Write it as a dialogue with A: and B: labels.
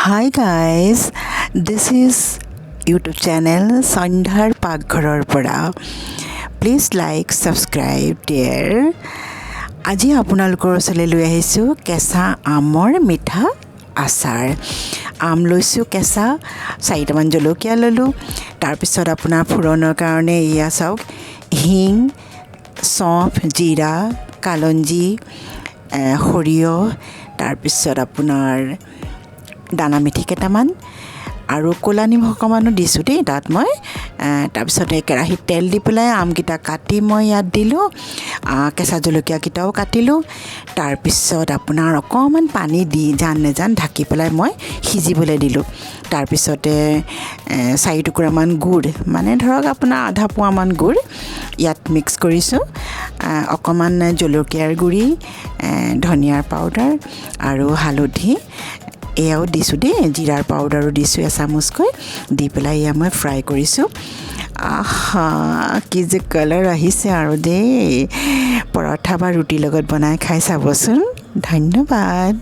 A: Hi guys, this is YouTube channel Sandhar Pakghorar Pora. Please like, subscribe there. আজি আপোনালোকৰ ওচৰলৈ লৈ আহিছো কেঁচা আমৰ মিঠা আচাৰ। আম লৈছো কেঁচা, 4টামান জলকীয়া ললো। তাৰ পিছত আপোনাৰ ফুৰণৰ কাৰণে ইয়া চাওক হিং, সঁফ, জিৰা, কালঞ্জি, সৰিয়হ, তাৰ পিছত আপোনাৰ দানা মেথি কেইটামান আৰু ক'লা নিমখ অকণমানো দিছোঁ দেই তাত মই। তাৰপিছতে কেৰাহীত তেল দি পেলাই আমকেইটা কাটি মই ইয়াত দিলোঁ, কেঁচা জলকীয়াকেইটাও কাটিলোঁ। তাৰপিছত আপোনাৰ অকণমান পানী দি জান নেজান ঢাকি পেলাই মই সিজিবলৈ দিলোঁ। তাৰপিছতে 4 টুকুৰামান গুড়, মানে ধৰক আপোনাৰ আধা পোৱামান গুড় ইয়াত মিক্স কৰিছোঁ। অকণমান জলকীয়াৰ গুড়ি, ধনিয়াৰ পাউডাৰ আৰু হালধি এয়াও দিছোঁ দেই, জিৰাৰ পাউডাৰো দিছোঁ এচামুচকৈ, দি পেলাই এয়া মই ফ্ৰাই কৰিছোঁ। আহা কি যে কালাৰ আহিছে আৰু দেই। পৰঠা বা ৰুটিৰ লগত বনাই খাই চাবচোন। ধন্যবাদ।